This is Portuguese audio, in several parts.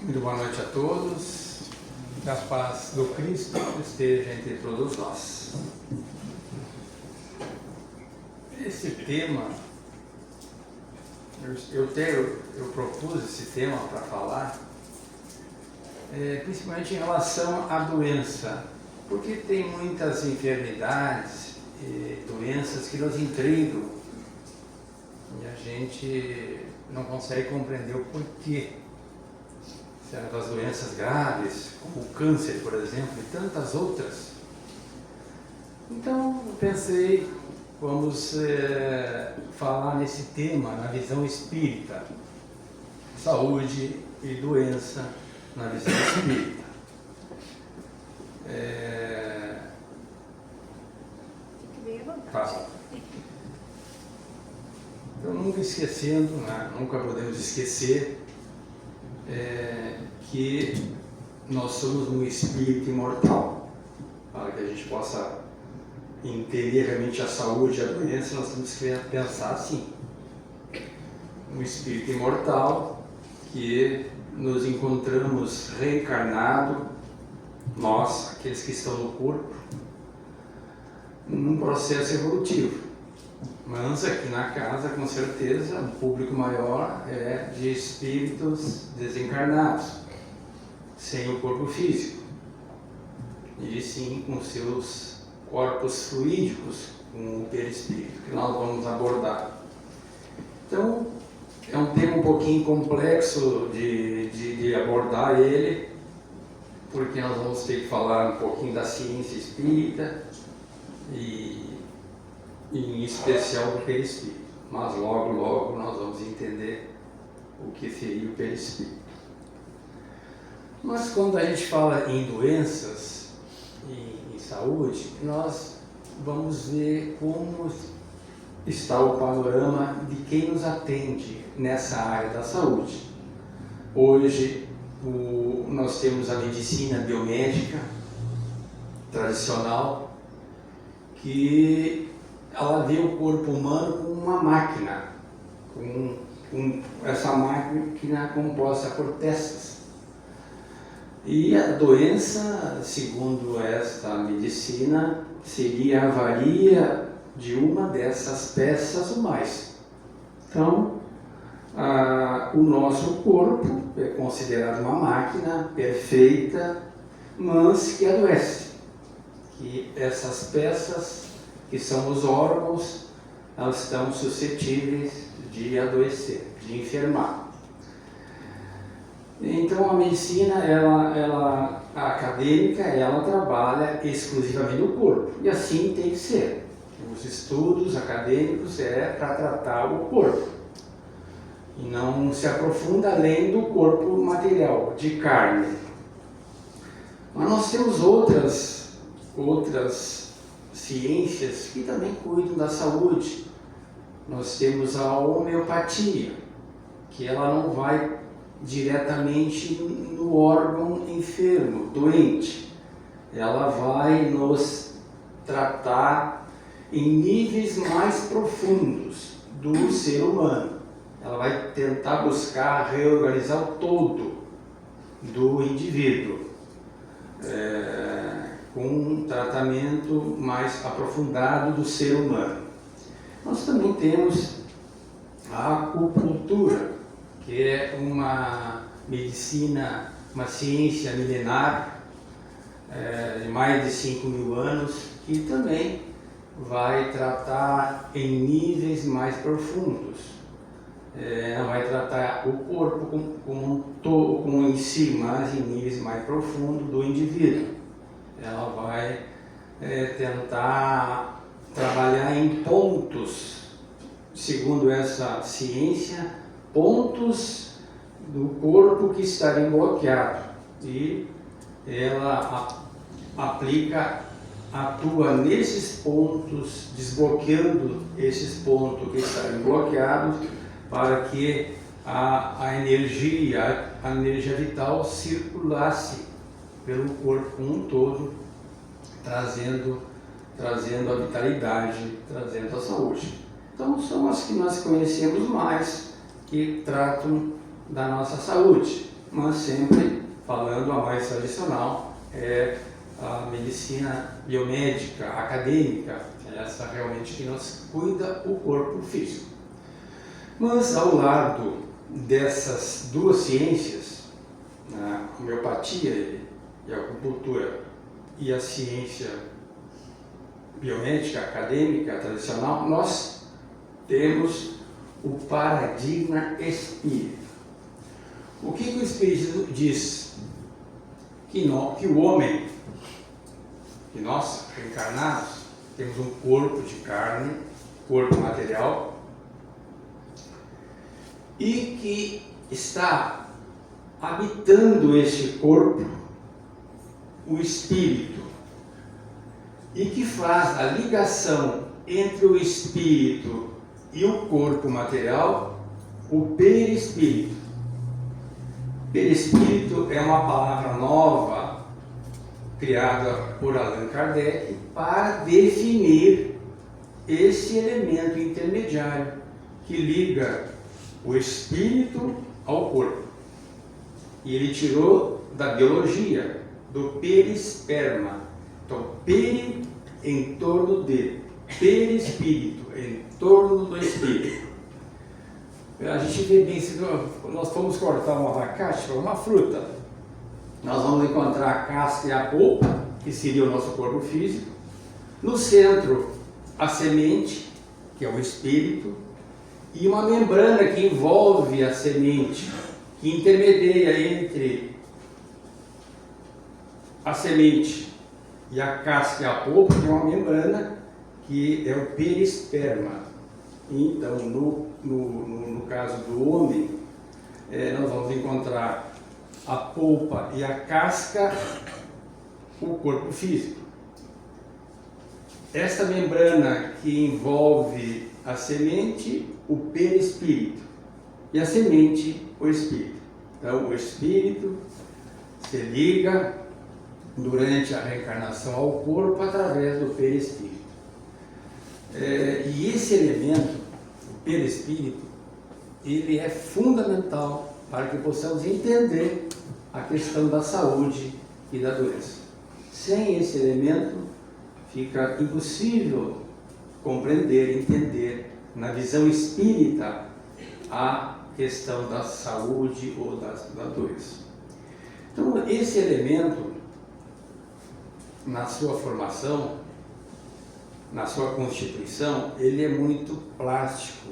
Muito boa noite a todos, que a paz do Cristo esteja entre todos nós. Esse tema, eu propus esse tema para falar, principalmente em relação à doença, porque tem muitas enfermidades e doenças que nos intrigam e a gente não consegue compreender o porquê. Das doenças graves, como o câncer, por exemplo, e tantas outras. Então, pensei, vamos falar nesse tema, na visão espírita, saúde e doença na visão espírita. Então, nunca esquecendo, nunca podemos esquecer que nós somos um espírito imortal. Para que a gente possa entender realmente a saúde e a doença, nós temos que pensar assim: um espírito imortal, que nos encontramos reencarnado, nós, aqueles que estão no corpo, num processo evolutivo. Mas aqui na casa, com certeza, um público maior é de espíritos desencarnados, sem o corpo físico, e sim com seus corpos fluídicos, com o perispírito, que nós vamos abordar. Então, é um tema um pouquinho complexo de abordar ele, porque nós vamos ter que falar um pouquinho da ciência espírita e em especial do perispírito, mas logo nós vamos entender o que seria o perispírito. Mas quando a gente fala em doenças e em saúde, nós vamos ver como está o panorama de quem nos atende nessa área da saúde. Hoje nós temos a medicina biomédica tradicional, que ela vê o corpo humano como uma máquina, com essa máquina composta por peças. E a doença, segundo esta medicina, seria a avaria de uma dessas peças ou mais. Então, o nosso corpo é considerado uma máquina perfeita, mas que adoece. Que essas peças, que são os órgãos, elas estão suscetíveis de adoecer, de enfermar. Então a medicina, a acadêmica, ela trabalha exclusivamente no corpo, e assim tem que ser. Os estudos acadêmicos para tratar o corpo, e não se aprofunda além do corpo material, de carne. Mas nós temos outras ciências que também cuidam da saúde. Nós temos a homeopatia, que ela não vai diretamente no órgão enfermo, doente. Ela vai nos tratar em níveis mais profundos do ser humano. Ela vai tentar buscar reorganizar o todo do indivíduo, com um tratamento mais aprofundado do ser humano. Nós também temos a acupuntura, que é uma medicina, uma ciência milenar, de mais de 5.000 anos, que também vai tratar em níveis mais profundos. Ela vai tratar o corpo como em si, mas em níveis mais profundos do indivíduo. Ela vai tentar trabalhar em pontos, segundo essa ciência, pontos do corpo que estariam bloqueados, e ela atua nesses pontos, desbloqueando esses pontos que estariam bloqueados, para que a energia vital circulasse pelo corpo como um todo, trazendo a vitalidade, trazendo a saúde. Então, são as que nós conhecemos mais, que tratam da nossa saúde. mas sempre falando a mais tradicional, é a medicina biomédica, acadêmica, essa realmente que nos cuida o corpo físico. Mas ao lado dessas duas ciências, a homeopatia e a acupuntura e a ciência biomédica, acadêmica, tradicional, nós temos o paradigma espírita. O que o Espiritismo diz? Que o homem, que nós, reencarnados, temos um corpo de carne, corpo material, e que está habitando este corpo o espírito, e que faz a ligação entre o espírito e o corpo material, o perispírito. Perispírito é uma palavra nova, criada por Allan Kardec, para definir esse elemento intermediário que liga o espírito ao corpo. E ele tirou da biologia, do perisperma. Então, peri em torno de, perispírito em torno do espírito. A gente vê bem, se nós formos cortar um abacate, uma fruta, nós vamos encontrar a casca e a polpa, que seria o nosso corpo físico. No centro, a semente, que é o espírito, e uma membrana que envolve a semente, que intermedia entre a semente e a casca e a polpa, que é uma membrana que é o perisperma. Então, no caso do homem, nós vamos encontrar a polpa e a casca, o corpo físico. Essa membrana que envolve a semente, o perispírito, e a semente, o espírito. Então, o espírito se liga durante a reencarnação ao corpo através do perispírito. E esse elemento, o perispírito, ele é fundamental para que possamos entender a questão da saúde e da doença. Sem esse elemento, fica impossível compreender, entender, na visão espírita, a questão da saúde ou da doença. Então, esse elemento, na sua formação, na sua constituição, ele é muito plástico,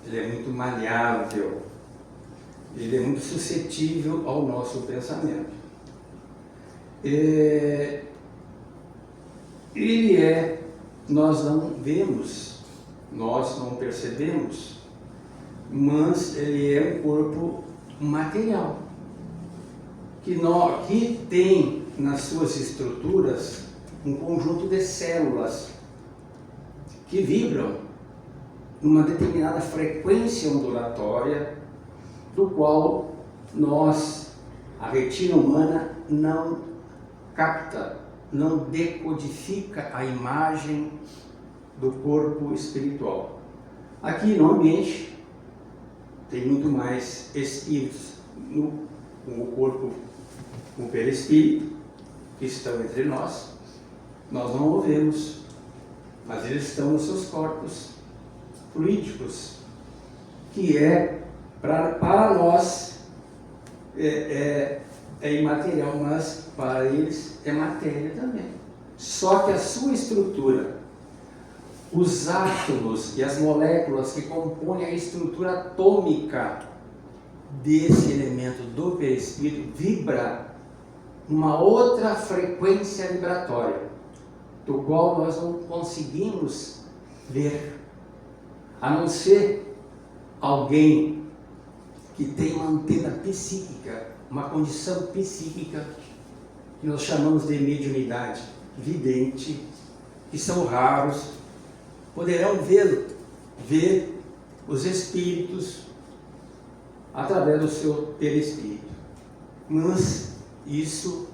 ele é muito maleável, ele é muito suscetível ao nosso pensamento. Nós não vemos, nós não percebemos, mas ele é um corpo material, que tem nas suas estruturas um conjunto de células que vibram numa determinada frequência ondulatória, do qual a retina humana, não capta, não decodifica a imagem do corpo espiritual. Aqui no ambiente tem muito mais espíritos, o corpo, o perispírito, que estão entre nós não o vemos, mas eles estão nos seus corpos fluídicos, que para nós é imaterial, mas para eles é matéria também. Só que a sua estrutura, os átomos e as moléculas que compõem a estrutura atômica desse elemento do perispírito vibra uma outra frequência vibratória, do qual nós não conseguimos ver, a não ser alguém que tem uma antena psíquica, uma condição psíquica que nós chamamos de mediunidade, vidente, que são raros, poderão ver os espíritos através do seu perispírito. Mas isso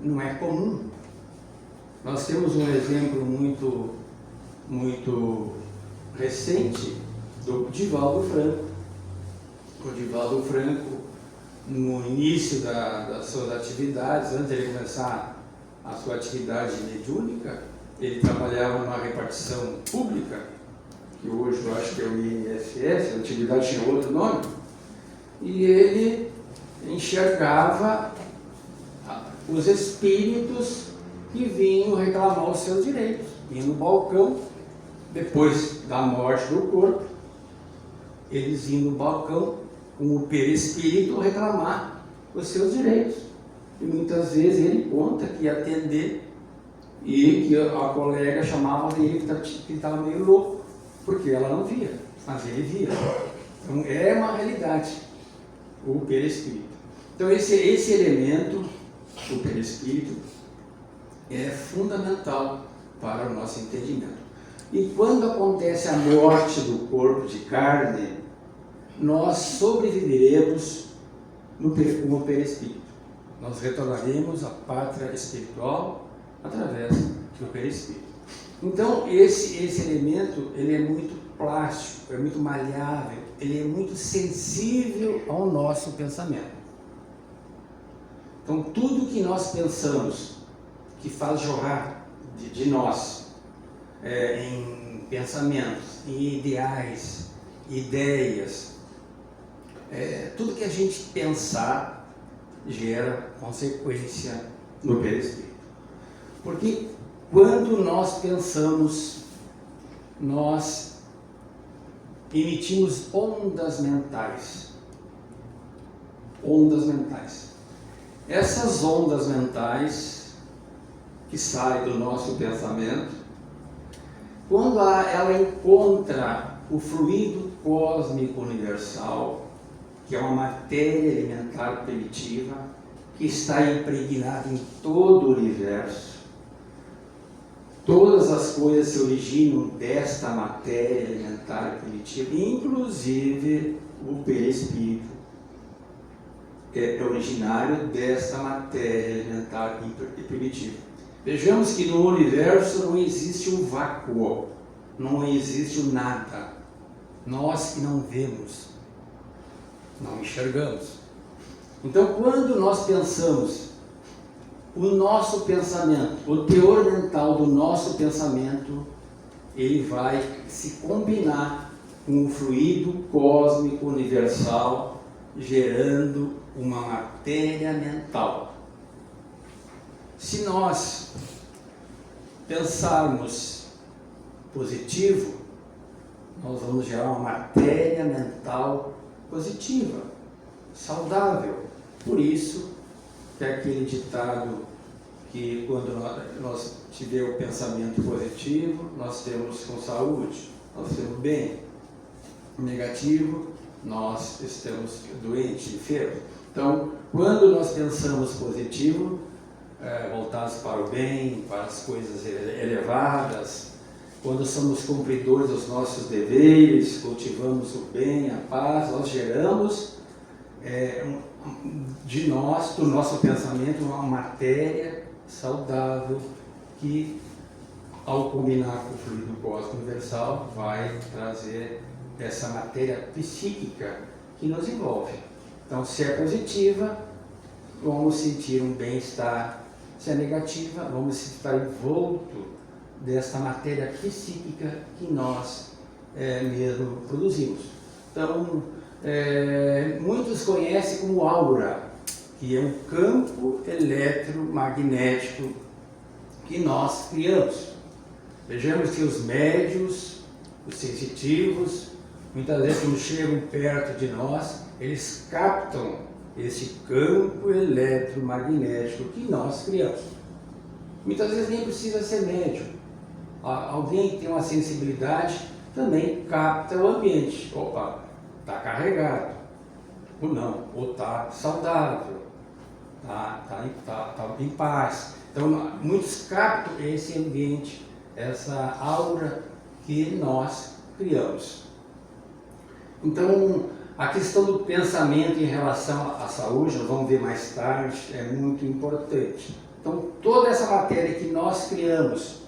não é comum. Nós temos um exemplo muito recente do Divaldo Franco. O Divaldo Franco, no início das suas atividades, antes de ele começar a sua atividade mediúnica, ele trabalhava numa repartição pública, que hoje eu acho que é o INSS, a atividade tinha outro nome, e ele enxergava os espíritos que vinham reclamar os seus direitos. Vinham no balcão, depois da morte do corpo, eles iam no balcão com o perispírito reclamar os seus direitos. E muitas vezes ele conta que ia atender e que a colega chamava ele que estava meio louco, porque ela não via, mas ele via. Então é uma realidade, o perispírito. Então esse elemento, o perispírito, é fundamental para o nosso entendimento. E quando acontece a morte do corpo de carne, nós sobreviveremos no perispírito. Nós retornaremos à pátria espiritual através do perispírito. Então, esse elemento, ele é muito plástico, é muito maleável, ele é muito sensível ao nosso pensamento. Então, tudo que nós pensamos, que faz jorrar de nós, em pensamentos, em ideais, ideias, tudo que a gente pensar gera consequência no perispírito. Porque quando nós pensamos, nós emitimos ondas mentais. Ondas mentais. Essas ondas mentais que saem do nosso pensamento, quando ela encontra o fluido cósmico universal, que é uma matéria elementar primitiva, que está impregnada em todo o universo, todas as coisas se originam desta matéria elementar primitiva, inclusive o perispírito é originário desta matéria elementar primitiva. Vejamos que no universo não existe um vácuo, não existe o nada. Nós que não vemos, não enxergamos. Então, quando nós pensamos, o nosso pensamento, o teor mental do nosso pensamento, ele vai se combinar com o fluido cósmico universal, gerando uma matéria mental. Se nós pensarmos positivo, nós vamos gerar uma matéria mental positiva, saudável. Por isso que é aquele ditado que quando nós tivermos o pensamento positivo, nós temos com saúde, nós temos bem. Negativo, nós estamos doentes, enfermos. Então, quando nós pensamos positivo, voltados para o bem, para as coisas elevadas, quando somos cumpridores dos nossos deveres, cultivamos o bem, a paz, nós geramos de nós, do nosso pensamento, uma matéria saudável que, ao combinar com o fluido cósmico universal, vai trazer essa matéria psíquica que nos envolve. Então, se é positiva, vamos sentir um bem-estar. Se é negativa, vamos estar envolto dessa matéria psíquica que nós mesmo produzimos. Então, muitos conhecem como aura, que é um campo eletromagnético que nós criamos. Vejamos que os médios, os sensitivos, muitas vezes quando chegam perto de nós, eles captam esse campo eletromagnético que nós criamos. Muitas vezes nem precisa ser médium. Alguém que tem uma sensibilidade também capta o ambiente. Opa, está carregado, ou não, ou está saudável, está em paz. Então, muitos captam esse ambiente, essa aura que nós criamos. Então, a questão do pensamento em relação à saúde, nós vamos ver mais tarde, é muito importante. Então, toda essa matéria que nós criamos,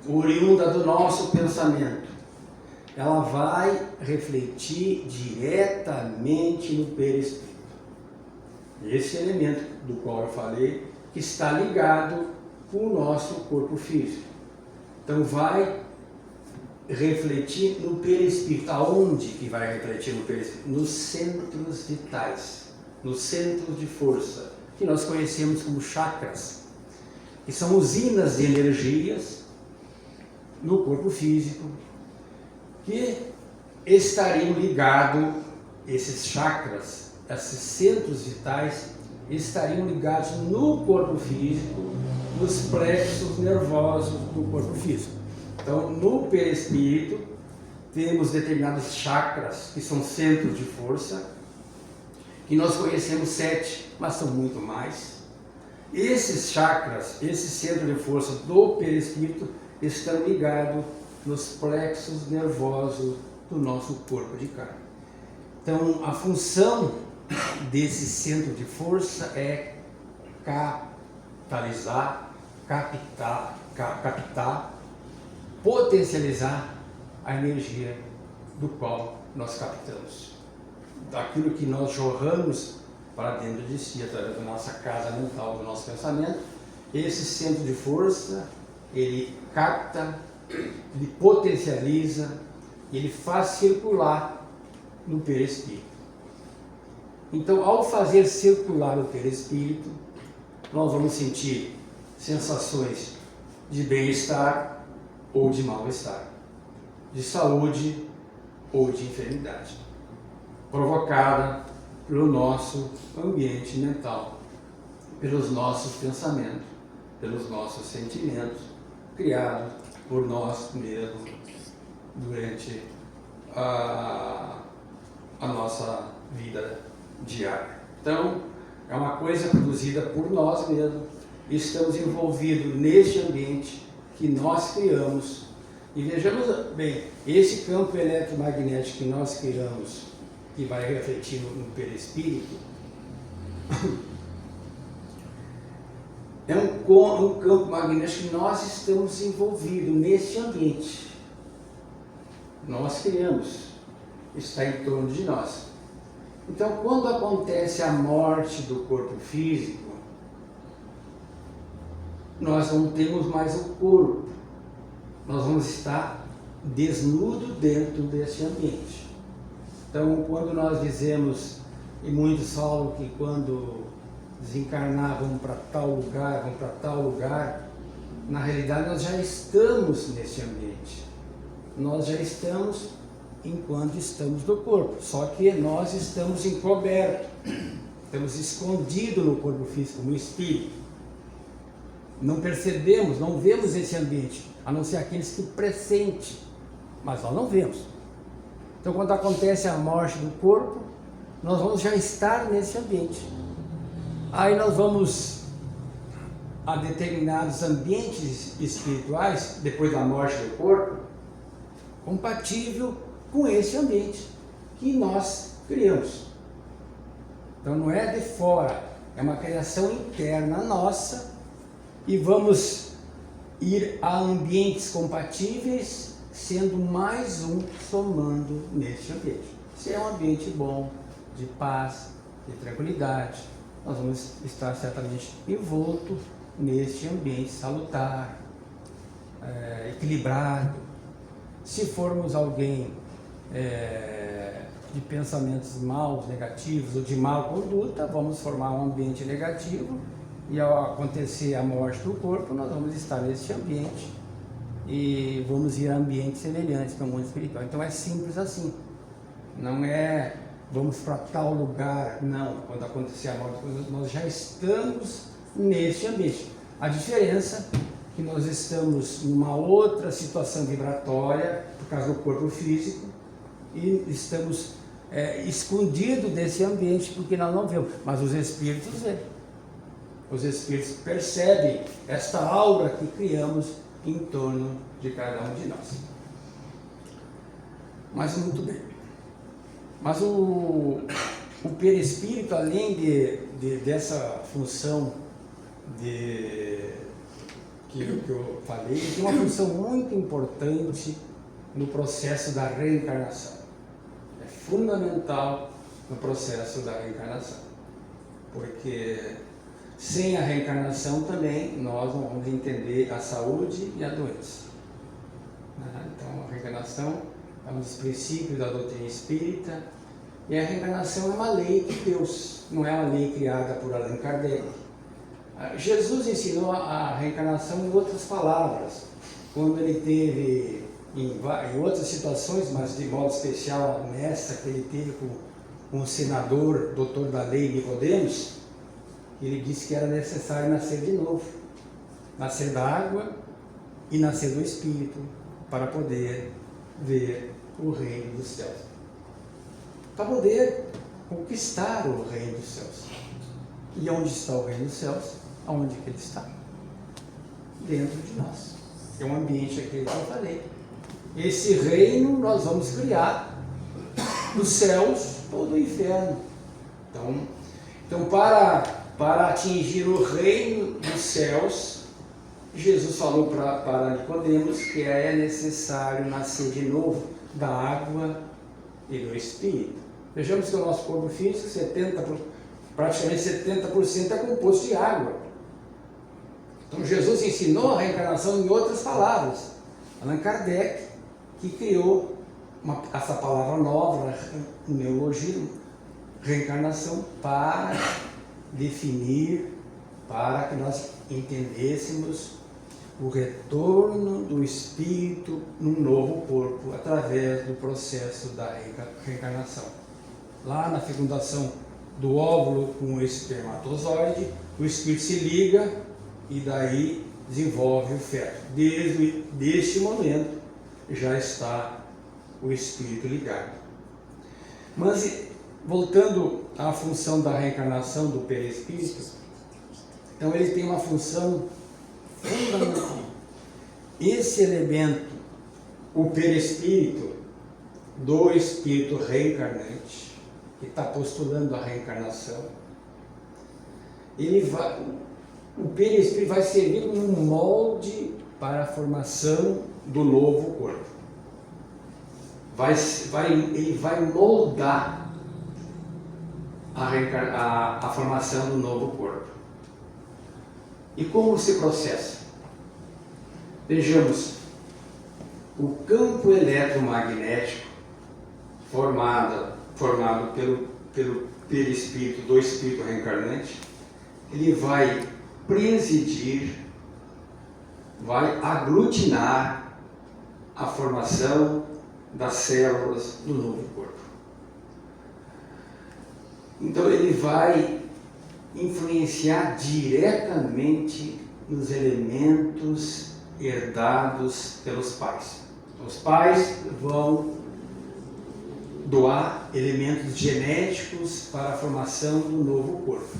oriunda do nosso pensamento, ela vai refletir diretamente no perispírito. Esse elemento do qual eu falei, que está ligado com o nosso corpo físico. Então vai refletir no perispírito. Aonde que vai refletir no perispírito? Nos centros vitais, nos centros de força, que nós conhecemos como chakras, que são usinas de energias no corpo físico, que estariam ligados, esses chakras, esses centros vitais, estariam ligados no corpo físico, nos plexos nervosos do corpo físico. Então, no perispírito, temos determinados chakras, que são centros de força, que nós conhecemos 7, mas são muito mais. Esses chakras, esse centro de força do perispírito, estão ligados nos plexos nervosos do nosso corpo de carne. Então, a função desse centro de força é capitalizar, captar, potencializar a energia do qual nós captamos. Daquilo que nós jorramos para dentro de si, através da nossa casa mental, do nosso pensamento, esse centro de força, ele capta, ele potencializa, ele faz circular no perispírito. Então, ao fazer circular o perispírito, nós vamos sentir sensações de bem-estar ou de mal-estar, de saúde ou de enfermidade, provocada pelo nosso ambiente mental, pelos nossos pensamentos, pelos nossos sentimentos, criados por nós mesmos durante a nossa vida diária. Então, é uma coisa produzida por nós mesmos, estamos envolvidos neste ambiente que nós criamos. E vejamos bem, esse campo eletromagnético que nós criamos, que vai refletir no perispírito, é um campo magnético que nós estamos envolvidos neste ambiente. Nós criamos, está em torno de nós. Então, quando acontece a morte do corpo físico, nós não temos mais o corpo, nós vamos estar desnudo dentro desse ambiente. Então, quando nós dizemos, e muitos falam que quando desencarnar vão para tal lugar, na realidade nós já estamos nesse ambiente. Nós já estamos enquanto estamos no corpo, só que nós estamos encobertos, estamos escondidos no corpo físico, no espírito. Não percebemos, não vemos esse ambiente, a não ser aqueles que pressentem, mas nós não vemos. Então, quando acontece a morte do corpo, nós vamos já estar nesse ambiente. Aí nós vamos a determinados ambientes espirituais, depois da morte do corpo, compatível com esse ambiente que nós criamos. Então não é de fora, é uma criação interna nossa, e vamos ir a ambientes compatíveis, sendo mais um somando neste ambiente. Se é um ambiente bom, de paz, de tranquilidade, nós vamos estar certamente envolto neste ambiente salutar, equilibrado. Se formos alguém de pensamentos maus, negativos ou de má conduta, vamos formar um ambiente negativo, e ao acontecer a morte do corpo, nós vamos estar nesse ambiente e vamos ir a ambientes semelhantes no mundo espiritual. Então é simples assim, não é vamos para tal lugar, não. Quando acontecer a morte, nós já estamos neste ambiente. A diferença é que nós estamos numa outra situação vibratória, por causa do corpo físico, e estamos escondidos desse ambiente, porque nós não vemos, mas os espíritos veem. Os espíritos percebem esta aura que criamos em torno de cada um de nós. Mas muito bem. Mas o perispírito, além dessa função que eu falei, tem uma função muito importante no processo da reencarnação. É fundamental no processo da reencarnação. porque sem a reencarnação também nós não vamos entender a saúde e a doença. Então a reencarnação é um dos princípios da doutrina espírita, e a reencarnação é uma lei de Deus, não é uma lei criada por Allan Kardec. Jesus ensinou a reencarnação em outras palavras, quando ele teve em outras situações, mas de modo especial nessa que ele teve com o senador, doutor da lei Nicodemos. Ele disse que era necessário nascer de novo, nascer da água e nascer do Espírito, para poder ver o reino dos céus, para poder conquistar o reino dos céus. E onde está o reino dos céus? Aonde que ele está? Dentro de nós. É um ambiente aquele que eu falei. Esse reino nós vamos criar dos céus ou do inferno. Então para atingir o reino dos céus, Jesus falou para Nicodemos que é necessário nascer de novo da água e do Espírito. Vejamos que o nosso corpo físico, praticamente 70% é composto de água. Então Jesus ensinou a reencarnação em outras palavras. Allan Kardec, que criou essa palavra nova, o neologismo, reencarnação, para definir, para que nós entendêssemos o retorno do espírito num novo corpo, através do processo da reencarnação. Lá na fecundação do óvulo com o espermatozoide, o espírito se liga e daí desenvolve o feto. Desde este momento já está o espírito ligado. Mas voltando à função da reencarnação do perispírito, então ele tem uma função fundamental. Esse elemento, o perispírito do espírito reencarnante, que está postulando a reencarnação, o perispírito vai servir como um molde para a formação do novo corpo. Ele vai moldar a formação do novo corpo. E como se processa? Vejamos, o campo eletromagnético formado pelo perispírito do espírito reencarnante, ele vai presidir, vai aglutinar a formação das células do novo corpo. Então ele vai influenciar diretamente nos elementos herdados pelos pais. Os pais vão doar elementos genéticos para a formação do novo corpo.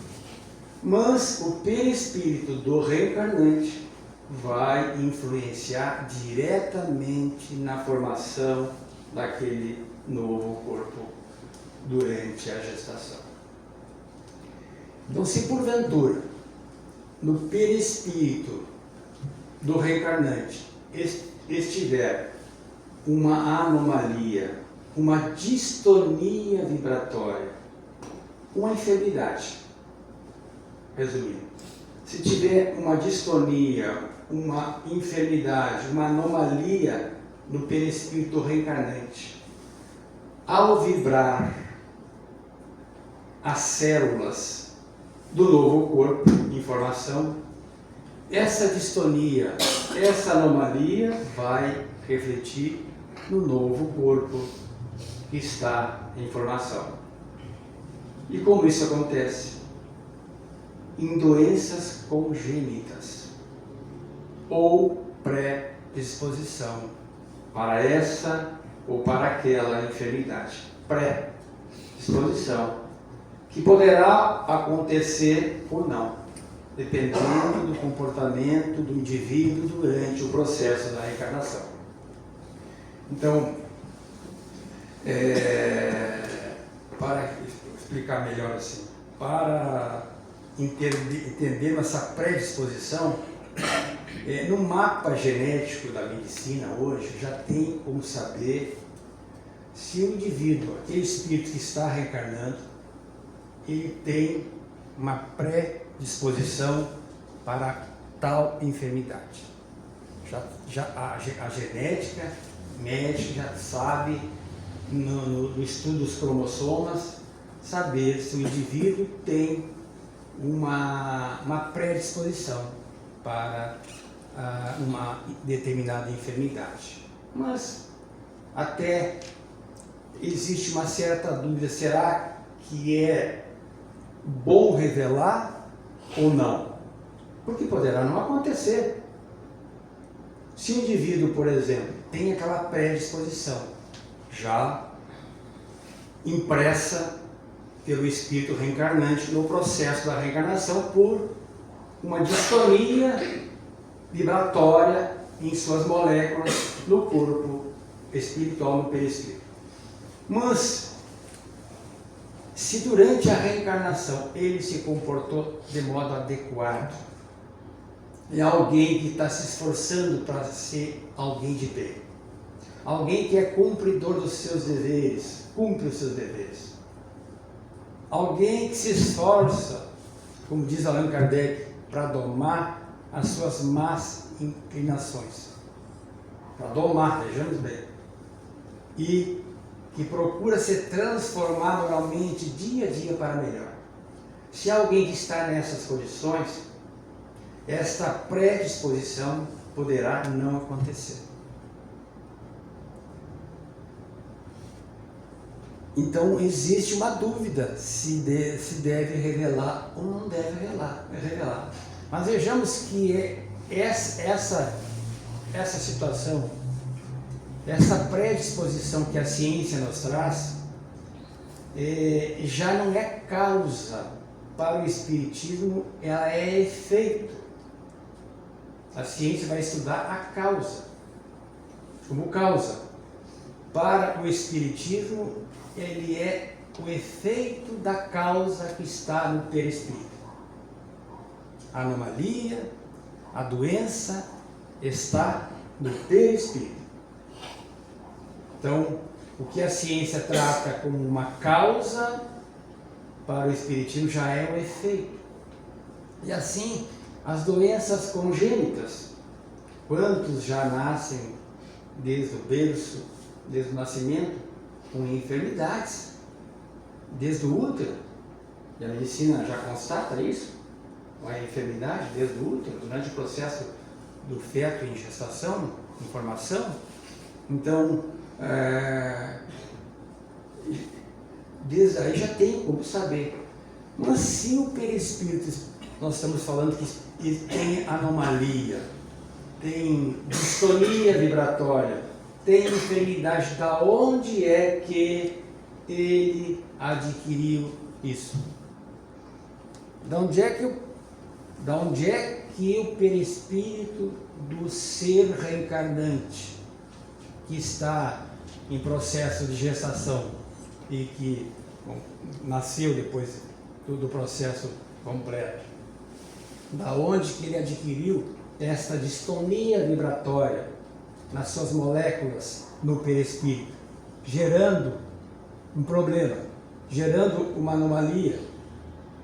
Mas o perispírito do reencarnante vai influenciar diretamente na formação daquele novo corpo durante a gestação. Então, se porventura no perispírito do reencarnante estiver uma anomalia, uma distonia vibratória, uma enfermidade, resumindo, se tiver uma distonia, uma enfermidade, uma anomalia no perispírito reencarnante, ao vibrar as células do novo corpo em formação, essa distonia, essa anomalia vai refletir no novo corpo que está em formação. E como isso acontece? Em doenças congênitas ou predisposição para essa ou para aquela enfermidade. Predisposição, que poderá acontecer ou não, dependendo do comportamento do indivíduo durante o processo da reencarnação. Então, para explicar melhor assim, para entender essa predisposição, no mapa genético da medicina hoje já tem como saber se o indivíduo, aquele espírito que está reencarnando, ele tem uma predisposição para tal enfermidade. A genética médica já sabe, no estudo dos cromossomas, saber se o indivíduo tem uma predisposição para uma determinada enfermidade. Mas até existe uma certa dúvida, será que é bom revelar ou não? Porque poderá não acontecer. Se o indivíduo, por exemplo, tem aquela predisposição já impressa pelo espírito reencarnante no processo da reencarnação por uma distonia vibratória em suas moléculas no corpo espiritual, no perispírito. Mas, se durante a reencarnação ele se comportou de modo adequado, é alguém que está se esforçando para ser alguém de bem, alguém que é cumpridor dos seus deveres, cumpre os seus deveres, alguém que se esforça, como diz Allan Kardec, para domar as suas más inclinações, para domar, vejamos bem, e que procura se transformar moralmente dia a dia para melhor. Se alguém que está nessas condições, esta predisposição poderá não acontecer. Então existe uma dúvida se deve revelar ou não deve revelar. Mas vejamos que essa situação, essa predisposição que a ciência nos traz, já não é causa para o espiritismo, ela é efeito. A ciência vai estudar a causa, como causa. Para o espiritismo, ele é o efeito da causa que está no perispírito. A anomalia, a doença está no perispírito. Então, o que a ciência trata como uma causa, para o espiritismo já é o efeito. E assim, as doenças congênitas, quantos já nascem desde o berço, desde o nascimento, com enfermidades, desde o útero, e a medicina já constata isso, a enfermidade desde o útero, durante o processo do feto em gestação, em formação. Então, desde aí já tem como saber. Mas se o perispírito, nós estamos falando que tem anomalia, tem distonia vibratória, tem enfermidade, da onde é que ele adquiriu isso? Da onde é que o perispírito do ser reencarnante, que está em processo de gestação e que nasceu depois do processo completo, da onde que ele adquiriu esta distonia vibratória nas suas moléculas no perispírito, gerando um problema, gerando uma anomalia,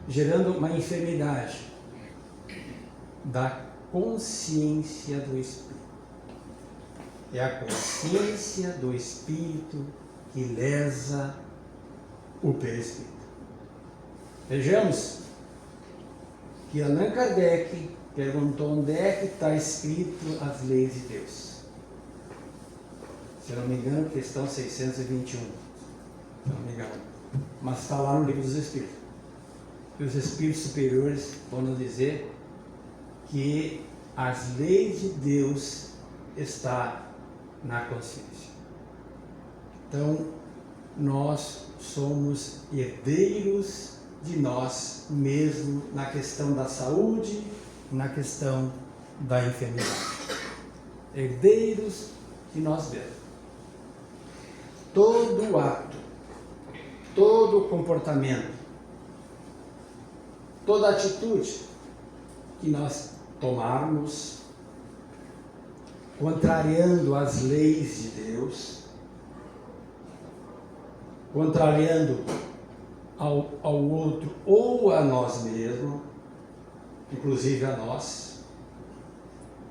gerando uma enfermidade da consciência do espírito. É a consciência do espírito que lesa o perispírito. Vejamos que Allan Kardec perguntou onde é que está escrito as leis de Deus. Se eu não me engano, questão 621. Se eu não me engano. Mas está lá no Livro dos Espíritos. E os Espíritos superiores vão nos dizer que as leis de Deus estão na consciência. Então, nós somos herdeiros de nós mesmos na questão da saúde, na questão da enfermidade. Herdeiros de nós mesmos. Todo ato, todo comportamento, toda atitude que nós tomarmos, contrariando as leis de Deus, contrariando ao outro ou a nós mesmos, inclusive a nós,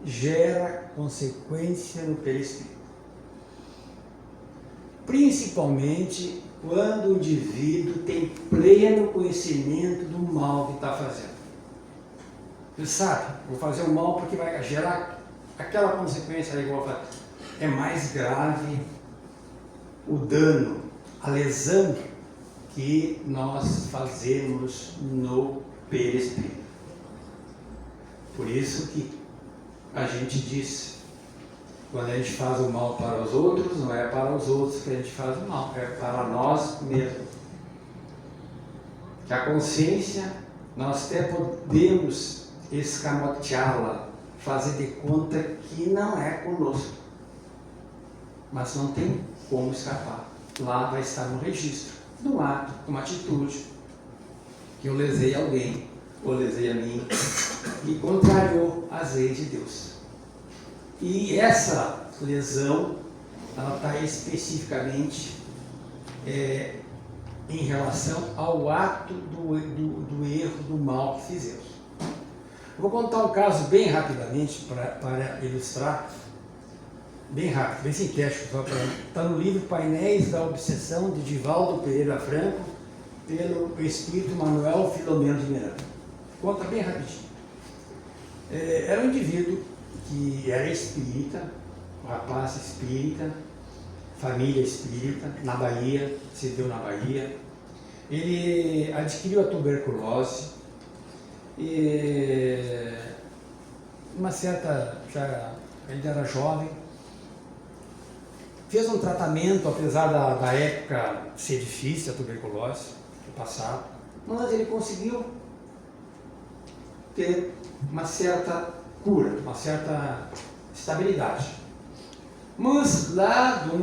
gera consequência no perispírito. Principalmente quando o indivíduo tem pleno conhecimento do mal que está fazendo. Ele sabe, vou fazer o mal porque vai gerar aquela consequência aí que eu vou fazer. É mais grave o dano, a lesão que nós fazemos no perispírito. Por isso que a gente diz, quando a gente faz o mal para os outros, não é para os outros que a gente faz o mal, é para nós mesmos. Que a consciência, nós até podemos escamoteá-la, fazer de conta que não é conosco, mas não tem como escapar. Lá vai estar no registro, no ato, uma atitude, que eu lesei alguém, ou lesei a mim, e contrariou as leis de Deus. E essa lesão, ela está especificamente em relação ao ato do erro, do mal que fizemos. Eu vou contar um caso bem rapidamente para ilustrar, bem rápido, bem sintético. Está no livro Painéis da Obsessão, de Divaldo Pereira Franco, pelo espírito Manuel Filomeno de Miranda. Conta bem rapidinho. Era um indivíduo que era espírita, um rapaz espírita, família espírita, na Bahia, se deu na Bahia. Ele adquiriu a tuberculose e ele era jovem, fez um tratamento, apesar da época ser difícil, a tuberculose, do passado, mas ele conseguiu ter uma certa cura, uma certa estabilidade. Mas lá de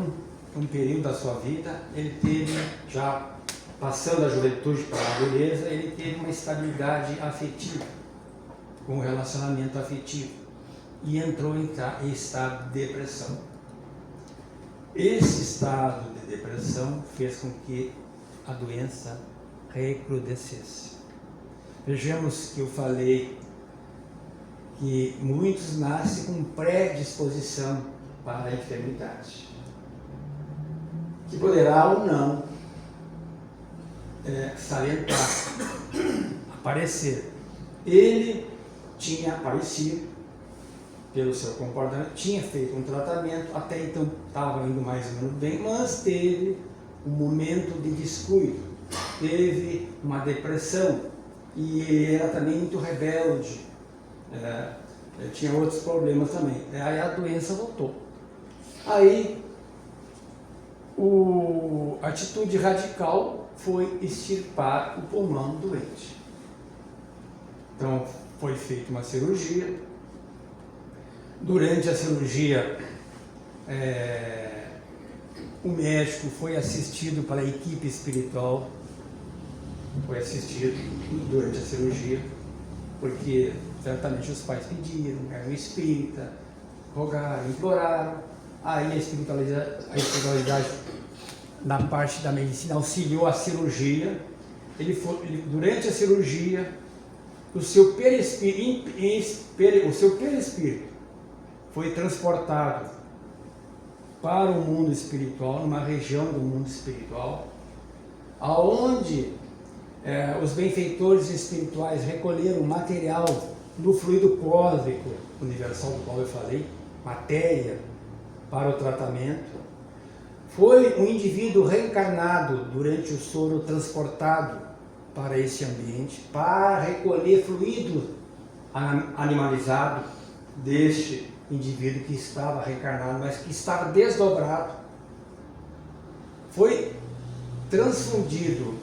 um período da sua vida, ele teve, já passando da juventude para a adolescência, ele teve uma estabilidade afetiva, um relacionamento afetivo, e entrou em estado de depressão. Esse estado de depressão fez com que a doença recrudescesse. Vejamos que eu falei que muitos nascem com predisposição para a enfermidade, que poderá ou não salientar, aparecer. Ele tinha aparecido pelo seu comportamento, tinha feito um tratamento, até então estava indo mais ou menos bem, mas teve um momento de descuido, teve uma depressão, e era também muito rebelde, tinha outros problemas também. Aí a doença voltou. Aí a atitude radical foi extirpar o pulmão doente. Então foi feita uma cirurgia. Durante a cirurgia, o médico foi assistido pela equipe espiritual, foi assistido durante a cirurgia, porque certamente os pais pediram, eram espírita, rogaram, imploraram. Aí a espiritualidade na parte da medicina auxiliou a cirurgia. Durante a cirurgia, o seu perispírito foi transportado para o mundo espiritual, numa região do mundo espiritual, aonde os benfeitores espirituais recolheram material do fluido cósmico universal, do qual eu falei, matéria, para o tratamento. Foi um indivíduo reencarnado durante o sono transportado para esse ambiente, para recolher fluido animalizado deste indivíduo que estava reencarnado, mas que estava desdobrado. Foi transfundido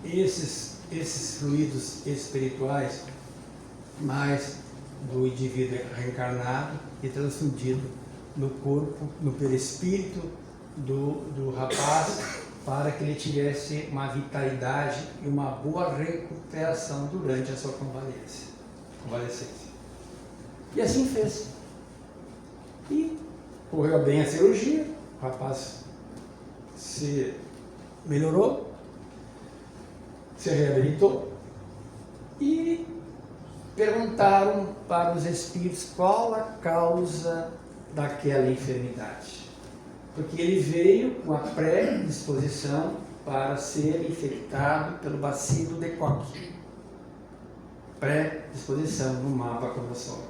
esses fluidos espirituais, mais do indivíduo reencarnado, e transfundido no corpo, no perispírito do rapaz, para que ele tivesse uma vitalidade e uma boa recuperação durante a sua convalescência. E assim fez. E correu bem a cirurgia, o rapaz se melhorou. se reabilitou e perguntaram para os espíritos qual a causa daquela enfermidade. Porque ele veio com a predisposição para ser infectado pelo bacilo de Koch. Predisposição no mapa cromossomal.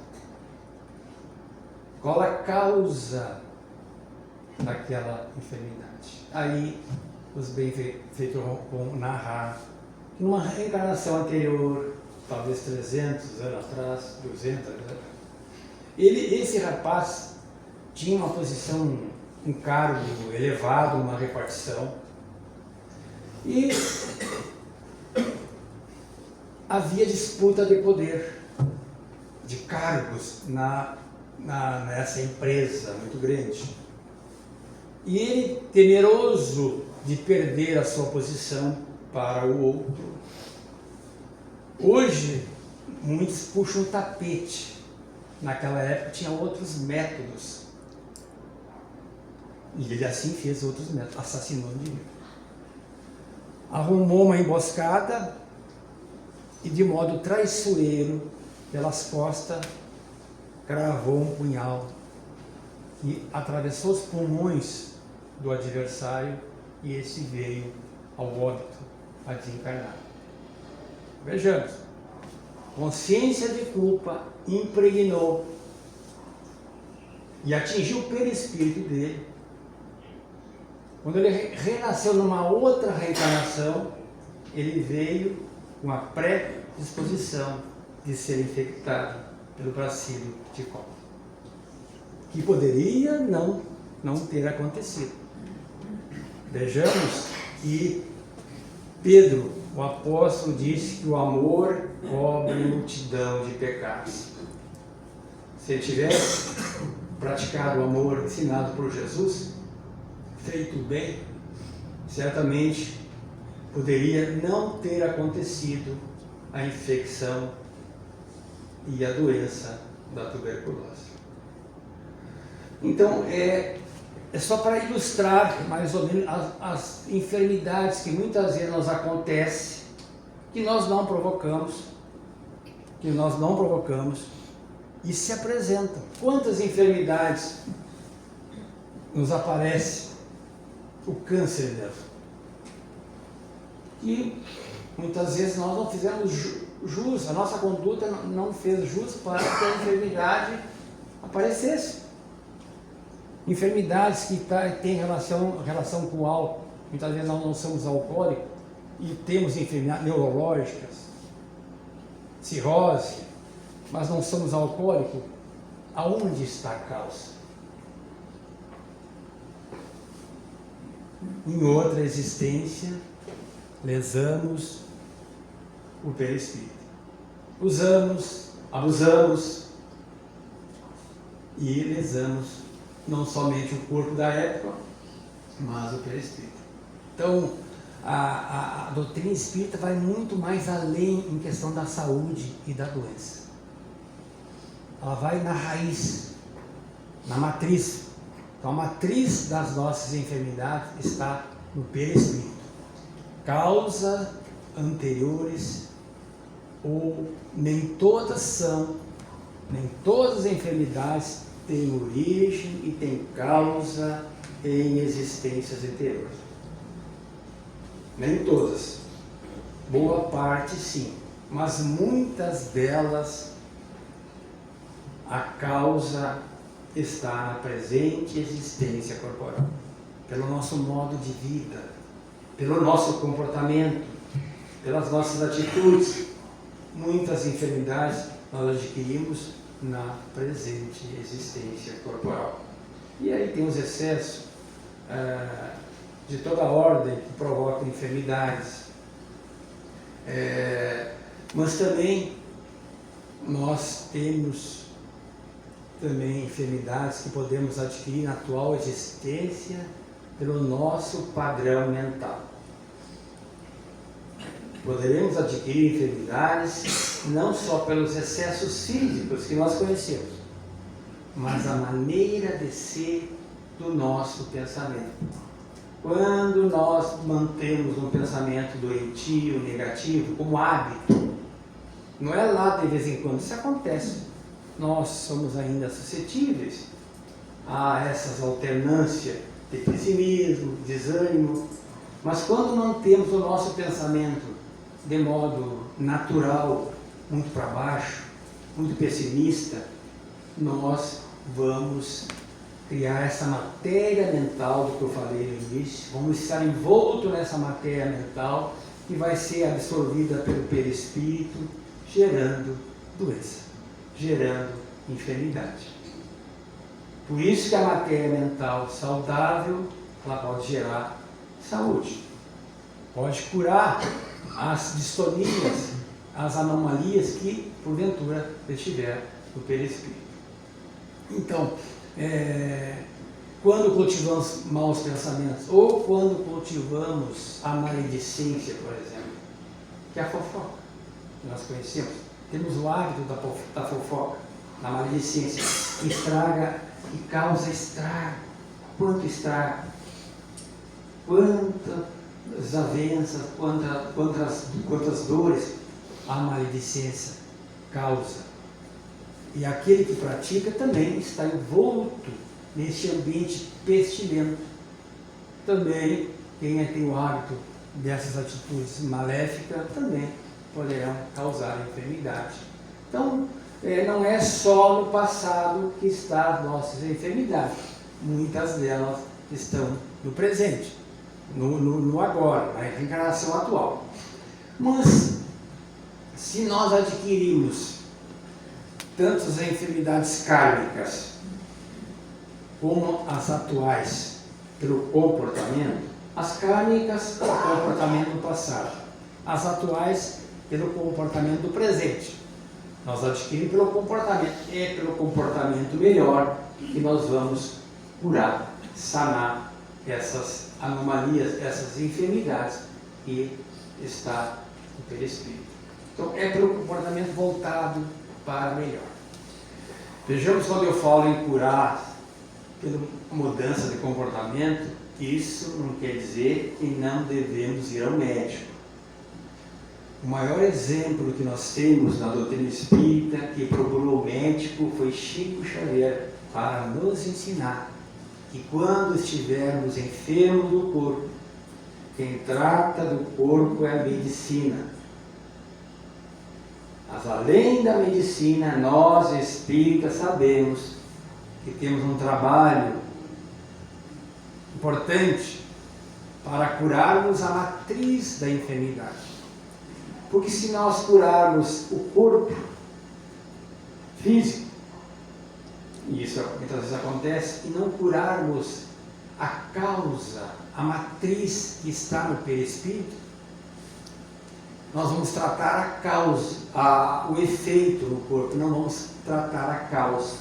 Qual a causa daquela enfermidade? Aí os benfeitores vão narrar que numa reencarnação anterior, talvez 300 anos atrás, 200 anos atrás, esse rapaz tinha uma posição, um cargo elevado, uma repartição, e havia disputa de poder, de cargos nessa empresa muito grande. E ele, temeroso de perder a sua posição para o outro, hoje muitos puxam o tapete. Naquela época tinha outros métodos. E ele assim fez outros métodos, assassinou o indivíduo. Arrumou uma emboscada e de modo traiçoeiro, pelas costas, cravou um punhal e atravessou os pulmões do adversário, e esse veio ao óbito, a desencarnar. Vejamos, consciência de culpa impregnou e atingiu o perispírito dele. Quando ele renasceu numa outra reencarnação, ele veio com a predisposição de ser infectado pelo bacilo de Koch, que poderia não ter acontecido. Vejamos que Pedro, o apóstolo, disse que o amor cobre multidão de pecados. Se ele tivesse praticado o amor ensinado por Jesus, feito o bem, certamente poderia não ter acontecido a infecção e a doença da tuberculose. Então, é só para ilustrar mais ou menos as enfermidades que muitas vezes nos acontecem, que nós não provocamos, e se apresentam. Quantas enfermidades nos aparece? O câncer mesmo. E muitas vezes nós não fizemos jus, a nossa conduta não fez jus para que a enfermidade aparecesse. Enfermidades que têm relação com o álcool. Muitas vezes nós não somos alcoólicos e temos enfermidades neurológicas, cirrose, mas não somos alcoólicos. Aonde está a causa? Em outra existência, lesamos o perispírito. Usamos, abusamos e lesamos não somente o corpo da época, mas o perispírito. Então, a doutrina espírita vai muito mais além em questão da saúde e da doença. Ela vai na raiz, na matriz. Então, a matriz das nossas enfermidades está no perispírito. Causas anteriores, ou nem todas as enfermidades têm origem e têm causa em existências anteriores. Nem todas. Boa parte sim, mas muitas delas a causa está na presente existência corporal, pelo nosso modo de vida, pelo nosso comportamento, pelas nossas atitudes. Muitas enfermidades nós adquirimos na presente existência corporal. E aí tem os excessos de toda ordem que provocam enfermidades. Mas também nós temos enfermidades que podemos adquirir na atual existência pelo nosso padrão mental. Poderemos adquirir enfermidades não só pelos excessos físicos que nós conhecemos, mas a maneira de ser do nosso pensamento. Quando nós mantemos um pensamento doentio, negativo, como hábito, não é lá de vez em quando, isso acontece. Nós somos ainda suscetíveis a essas alternâncias de pessimismo, desânimo, mas quando mantemos o nosso pensamento de modo natural, muito para baixo, muito pessimista, nós vamos criar essa matéria mental do que eu falei no início, vamos estar envolto nessa matéria mental que vai ser absorvida pelo perispírito, gerando doença, gerando enfermidade. Por isso que a matéria mental saudável, ela pode gerar saúde, pode curar as distonias, as anomalias que porventura estiver no perispírito. Então, quando cultivamos maus pensamentos, ou quando cultivamos a maledicência, por exemplo, que é a fofoca, que nós conhecemos, temos o hábito da fofoca, da maledicência, que estraga e causa estrago. Quanto estrago, quantas desavenças, quantas dores a maledicência causa. E aquele que pratica também está envolto nesse ambiente pestilento. Também, quem tem o hábito dessas atitudes maléficas, também poderão causar enfermidade. Então, não é só no passado que estão as nossas enfermidades. Muitas delas estão no presente, no agora, na reencarnação atual. Mas, se nós adquirimos tanto as enfermidades kármicas como as atuais pelo comportamento, as kármicas pelo comportamento do passado, as atuais pelo comportamento do presente. Nós adquirimos pelo comportamento, é pelo comportamento melhor que nós vamos curar, sanar essas anomalias, essas enfermidades que está no perispírito. Então é pelo comportamento voltado para melhor. Vejamos, quando eu falo em curar pela mudança de comportamento, isso não quer dizer que não devemos ir ao médico. O maior exemplo que nós temos na doutrina espírita que procurou o médico foi Chico Xavier, para nos ensinar que quando estivermos enfermos do corpo, quem trata do corpo é a medicina. Mas além da medicina, nós espíritas sabemos que temos um trabalho importante para curarmos a matriz da enfermidade. Porque se nós curarmos o corpo físico, e isso muitas vezes acontece, e não curarmos a causa, a matriz que está no perispírito, nós vamos tratar a causa, o efeito no corpo, não vamos tratar a causa.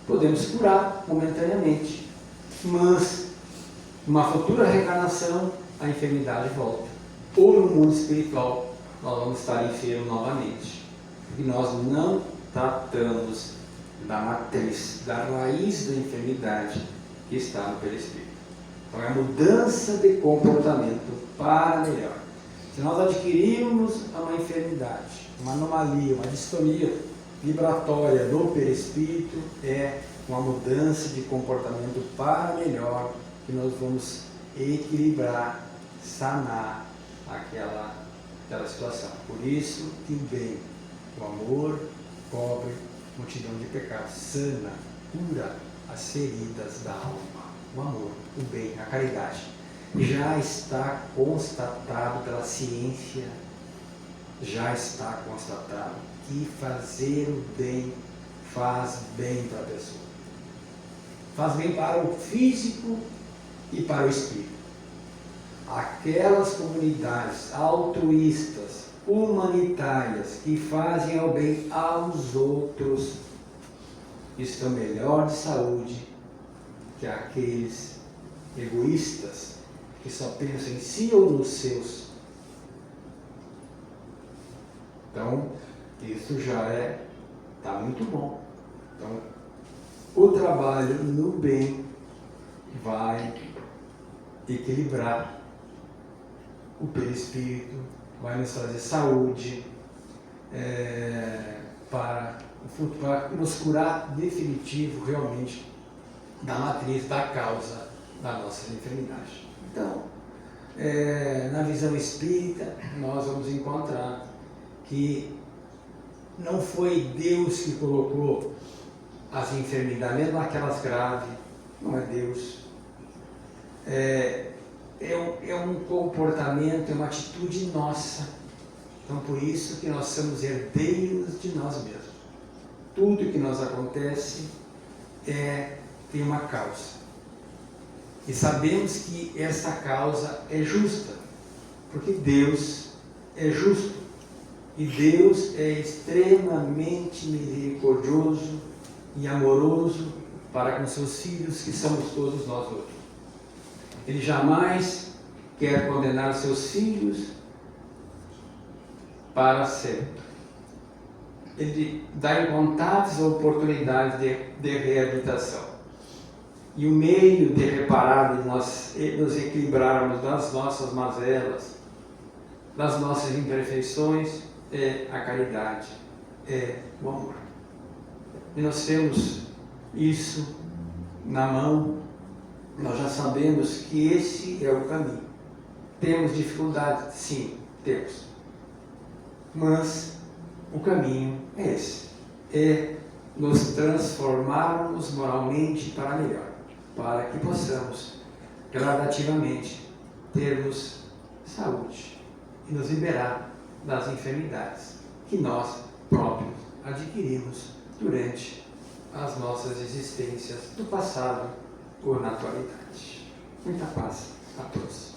Podemos curar momentaneamente, mas numa futura reencarnação a enfermidade volta. Ou no mundo espiritual nós vamos estar enfermos novamente. E nós não tratamos da matriz, da raiz da enfermidade que está no perispírito. Então é a mudança de comportamento para melhor. Se nós adquirirmos uma enfermidade, uma anomalia, uma distonia vibratória no perispírito, é uma mudança de comportamento para melhor que nós vamos equilibrar, sanar aquela situação. Por isso que o bem, o amor, cobre multidão de pecados, sana, cura as feridas da alma. O amor, o bem, a caridade. Já está constatado pela ciência, já está constatado que fazer o bem faz bem para a pessoa. Faz bem para o físico e para o espírito. Aquelas comunidades altruístas, humanitárias, que fazem o bem aos outros, estão melhor de saúde que aqueles egoístas que só pensam em si ou nos seus. Então, isso já está muito bom. Então, o trabalho no bem vai equilibrar o perispírito, vai nos trazer saúde, para nos curar definitivo realmente da matriz, da causa da nossa enfermidade. Então, na visão espírita, nós vamos encontrar que não foi Deus que colocou as enfermidades, mesmo aquelas graves, não é Deus. É um comportamento, é uma atitude nossa. Então, por isso que nós somos herdeiros de nós mesmos. Tudo que nos acontece tem uma causa. E sabemos que essa causa é justa, porque Deus é justo. E Deus é extremamente misericordioso e amoroso para com seus filhos, que somos todos nós outros. Ele jamais quer condenar seus filhos para sempre. Ele dá incontáveis oportunidades de reabilitação. E o meio de reparar, de nós nos equilibrarmos das nossas mazelas, das nossas imperfeições, é a caridade, é o amor. E nós temos isso na mão, nós já sabemos que esse é o caminho. Temos dificuldade? Sim, temos. Mas o caminho é esse, é nos transformarmos moralmente para melhor, para que possamos gradativamente termos saúde e nos liberar das enfermidades que nós próprios adquirimos durante as nossas existências do passado ou na atualidade. Muita paz a todos.